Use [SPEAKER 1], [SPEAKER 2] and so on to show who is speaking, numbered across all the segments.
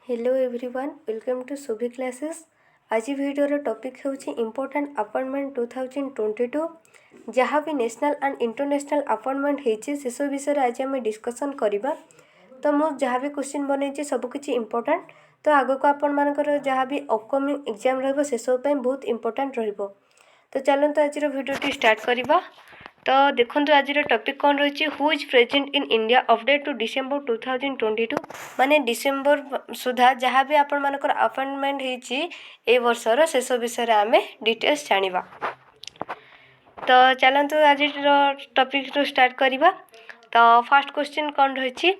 [SPEAKER 1] Hello everyone welcome to Subhi classes. आज video topic होची important appointment 2022 जहाँ भी नेशनल एंड इंटरनेशनल अपॉइंटमेंट होती से सब विषय आज आम डिस्कसन करवा। तो मुझे जहाँ भी क्वेश्चन बनई सबकि इम्पोर्टेंट, तो आग को आपण मानकर जहाँ भी अपकमिंग एग्जाम रही से सब बहुत इम्पोर्टेंट रहिबो। तो चलते आज वीडियो स्टार्ट करवा। तो देखो आज टॉपिक कौन रही who is present in India update to December 2022 माने डिसेम्बर सुधा जहाँ भी आपण मानकर अपॉइंटमेंट होती ए वर्षर शेष विषय आम डिटेल्स जानिबा। तो चलते आज टॉपिक स्टार्ट करवा। तो फर्स्ट क्वेश्चन कौन रही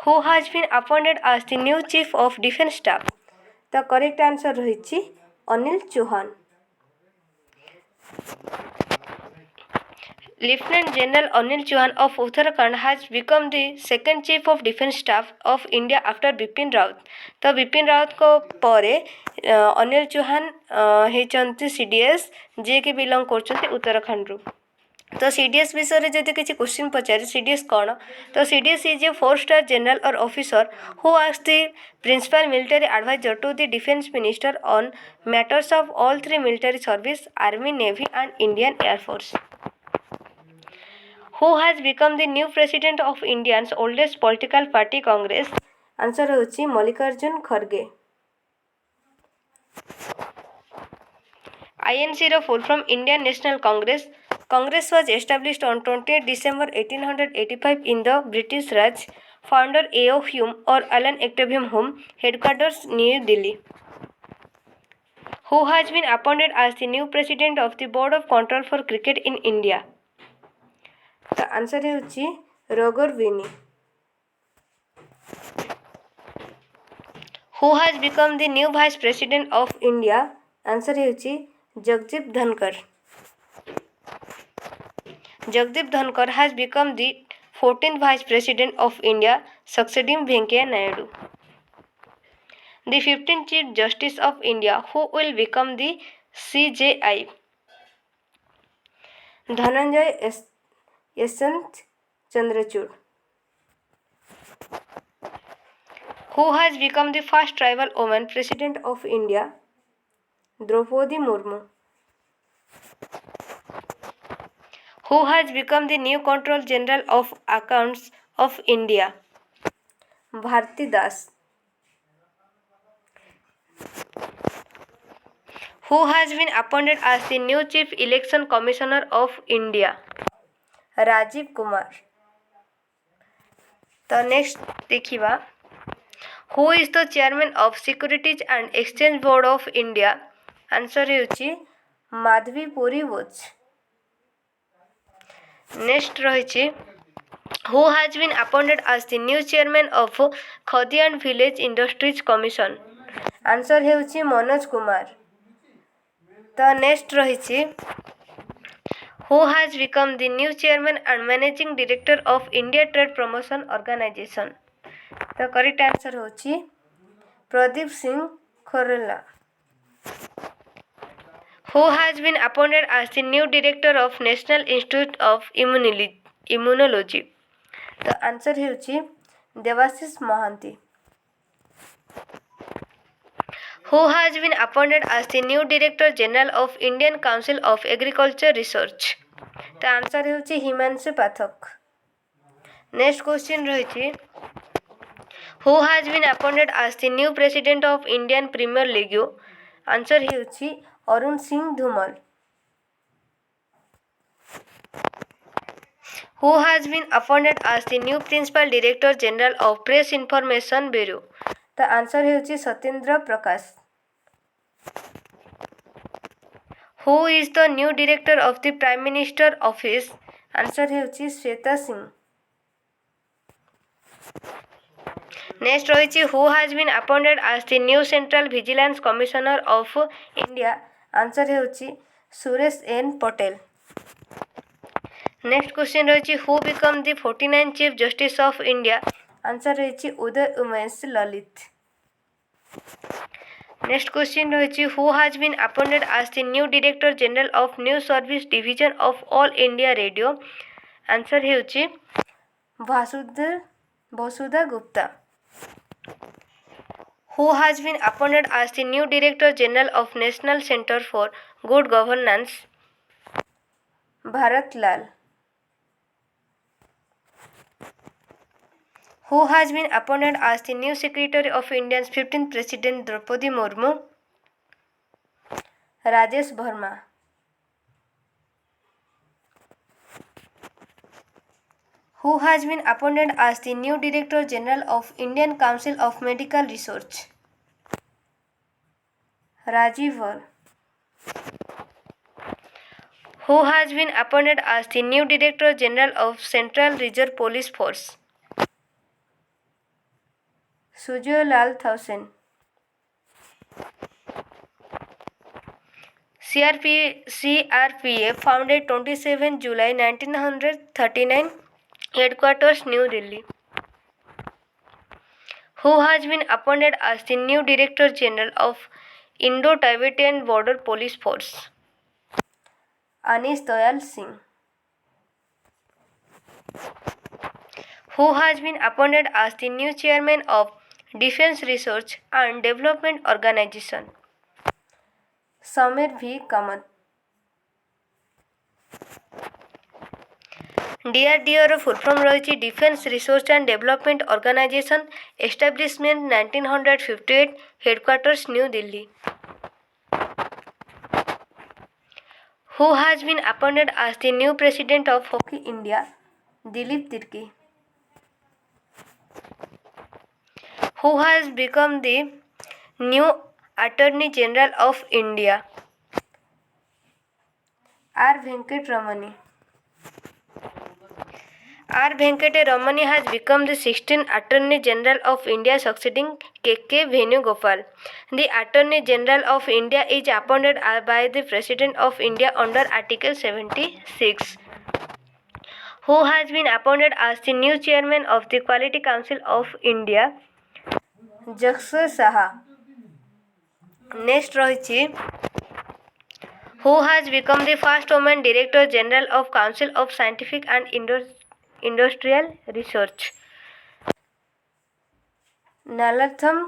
[SPEAKER 1] who has been appointed as the new chief of defence staff. तो करेक्ट आंसर रही Anil Chauhan. Lieutenant General Anil Chauhan of Uttarakhand has become the second Chief of Defence Staff of India after Bipin Rawat। तो बिपिन रावत को परे अनिल चौहान होती CDS जी के belong कर उत्तराखंड रु। तो सीडीएस विषय में जब किसी क्वेश्चन पचारे सीडीएस कौन, तो CDS is a four star general और officer who acts the principal military adviser to the defence minister on matters of all 3 military service army navy and Indian air force. Who has become the new president of India's oldest political party Congress? Answer होची मल्लिकार्जुन खड़गे। INC रो full from Indian National Congress. Congress was established on 20th December 1885 in the British Raj. Founder A.O. Hume or Alan Octavius Hume. Headquarters New Delhi. Who has been appointed as the new president of the Board of Control for Cricket in India? The answer is Roger Winnie. Who has become the new Vice President of India? Answer is Jagdeep Dhankar. Jagdeep Dhankar has become the 14th Vice President of India, succeeding Venkaiah Naidu. The 15th Chief Justice of India, who will become the CJI? Dhananjay Yashwant Chandrachud. Who has become the first tribal woman president of India? Draupadi Murmu. Who has become the new Controller General of Accounts of India? Bharti Das. Who has been appointed as the new Chief Election Commissioner of India? Rajiv Kumar. तो next देखिबा who is the chairman of securities and exchange board of India. Answer होची Madhabi Puri Buch. Next रही who has been appointed as the new chairman of Khadi and village industries commission. Answer होची मनोज कुमार। तो next रही Who has become the new chairman and managing director of India Trade Promotion Organization? The correct answer होची Pradeep Singh खोरेला। Who has been appointed as the new director of National Institute of Immunology? The answer होची Debashish Mahanti. Who has been appointed as the new Director General of Indian Council of Agriculture Research? The answer होची हिमांशु पाठक। Next question रही Who has been appointed as the new President of Indian Premier League? Answer होची Arun Singh Dhumal. Who has been appointed as the new Principal Director General of Press Information Bureau? The answer होची सत्येंद्र प्रकाश। Who is the new director of the Prime Minister Office? Answer होची Shweta Singh. Next रही Who has been appointed as the new Central Vigilance Commissioner of India? Answer होची Suresh N Patel. Next question रही Who become the 49th Chief Justice of India? Answer होची Uday Umesh Lalit. Next question रही Who has been appointed as the new Director General of News Service Division of All India Radio? Answer होची वसुधा Gupta. Who has been appointed as the new Director General of National Center for Good Governance? Bharat Lal. Who has been appointed as the new Secretary of India's 15th President Draupadi Murmu? Rajesh Verma. Who has been appointed as the new Director General of Indian Council of Medical Research? Rajiv Val. Who has been appointed as the new Director General of Central Reserve Police Force? Sujoy Lal Thausen. CRPF founded 27 July 1939, headquarters New Delhi. Who has been appointed as the new Director General of Indo-Tibetan Border Police Force? Anish Dayal Singh. Who has been appointed as the new Chairman of Defence Research and Development Organization? Samir V. Kamath. DRDO full form रही defence research and development organisation establishment 1958 headquarters New Delhi. Who has been appointed as the new President of Hockey India? Dilip Tirki. Who has become the new Attorney General of India? R. Venkatramani. R. Venkatramani has become the 16th Attorney General of India, succeeding K.K. Venugopal. The Attorney General of India is appointed by the President of India under Article 76. Who has been appointed as the new Chairman of the Quality Council of India? Jagsher Saha. Next रही Who has become the first woman Director General of Council of Scientific and Industrial Research? Nalatham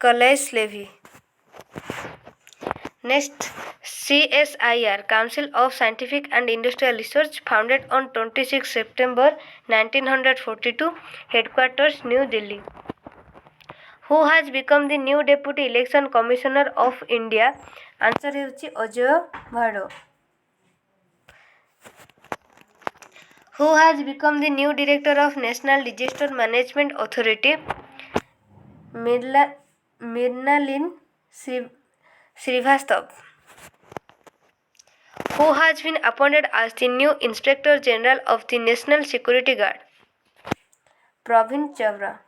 [SPEAKER 1] Kalaislevy. Next, CSIR, Council of Scientific and Industrial Research, founded on 26 September 1942, headquarters New Delhi. Who has become the new Deputy Election Commissioner of India? Answer is Ajay Bhado. Who has become the new Director of National Disaster Management Authority? Mrinalini Srivastava. Who has been appointed as the new Inspector General of the National Security Guard? Praveen Chavra.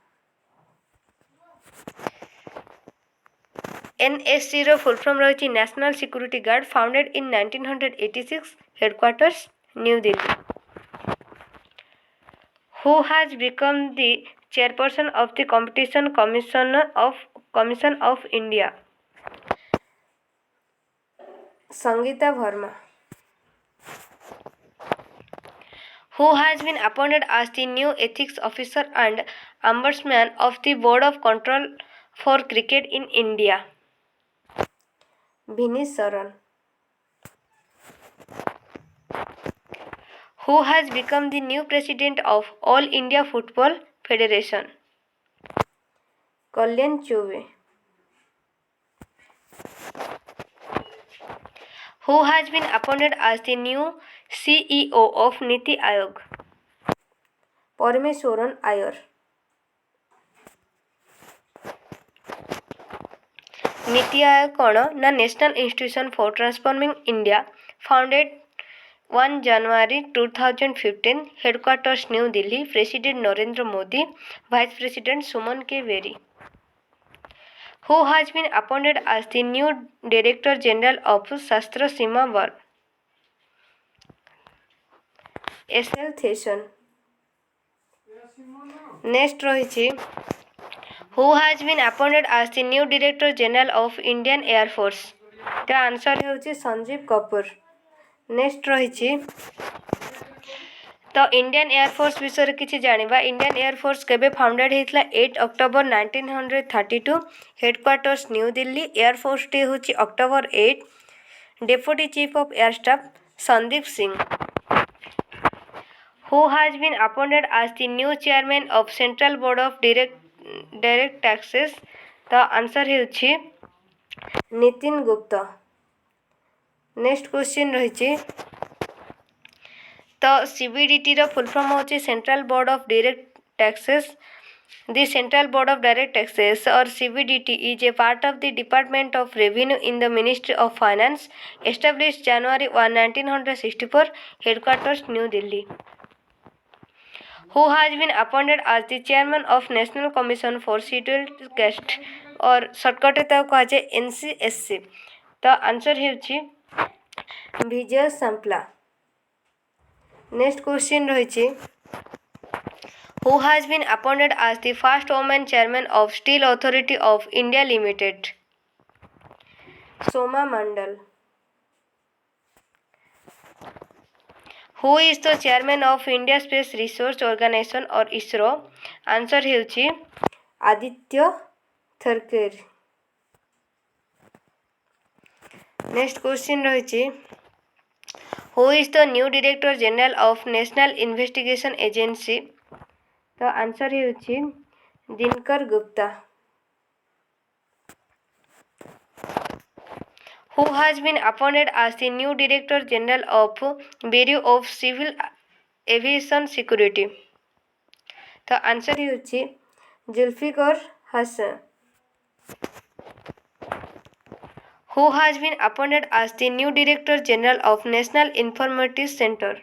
[SPEAKER 1] NSC row full form रही national security guard, founded in 1986, headquarters New Delhi. Who has become the chairperson of the Competition Commission of India? Sangeeta Verma. Who has been appointed as the new Ethics Officer and Ombudsman of the Board of Control for Cricket in India? Vineet Saran. Who has become the new President of All India Football Federation? Kalyan Choube. Who has been appointed as the new CEO of Niti Aayog? Parameswaran Iyer. नीति आयोग कौन ना national institution for transforming India, founded 1 January 2015, headquarters New Delhi, president Narendra Modi, vice president Suman K Bery. Who has been appointed as the new Director General of Shastra Seema Bal? S.L. Thiessen. Next रही Who has been appointed as the new Director General of Indian Air Force? The answer है Sanjeev Kapoor. Next रही तो Indian air force विषय किसी जानिबा। Indian air force केबे founded होता 8 October 1932। Headquarters New Delhi. Air force day हूँ October 8। Deputy chief of air staff Sandeep Singh. Who has been appointed as the new chairman of Central Board of Direct Taxes? तो answer होछि Nitin Gupta. Next question रही तो CBDT रो full form होछि central board of direct taxes. The Central Board of Direct Taxes or CBDT is a part of the Department of Revenue in the Ministry of Finance, established January 1, 1964, headquarters New Delhi. Who has been appointed as the chairman of National Commission for Scheduled Castes और shortcut कहा जाए NCSC। तो answer होछि Vijay Sampla. Next question रही Who has been appointed as the first woman chairman of Steel Authority of India Limited? Soma Mandal. Who is the chairman of India Space Research Organization or ISRO? Answer होछि Aditya Tharkar. Next question रही Who is the new Director General of National Investigation Agency? तो answer होछि Dinkar Gupta. Who has been appointed as the new Director General of Bureau of Civil Aviation Security? तो answer होछि Zulfiquar Hasan. Who has been appointed as the new Director General of National Informatics Center?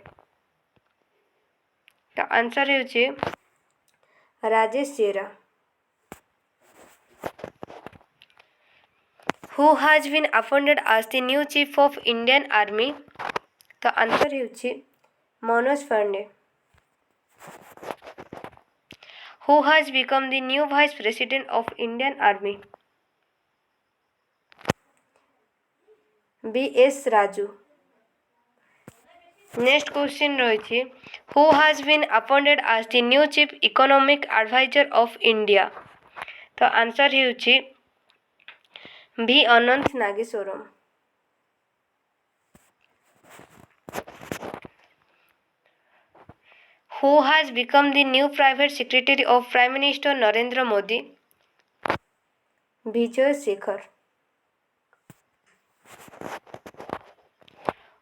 [SPEAKER 1] तो answer होछि Rajesh Chera. Who has been appointed as the new Chief of Indian Army? तो answer होछि Manoj Pande. Who has become the new Vice President of Indian Army? B.S. Raju। Next question रही Who has been appointed as the new Chief Economic Advisor of India? तो answer होछि V. Anantha Nageswaran. Who has become the new Private Secretary of Prime Minister Narendra Modi? Vijay Shekhar।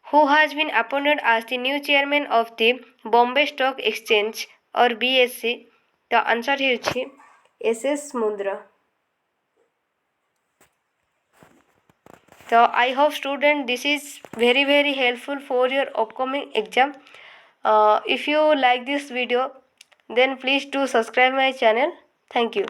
[SPEAKER 1] Who has been appointed as the new chairman of the Bombay Stock Exchange or BSE? The answer होछि SS Mundra। So I hope student this is very helpful for your upcoming exam. If you like this video then please do subscribe my channel. Thank you.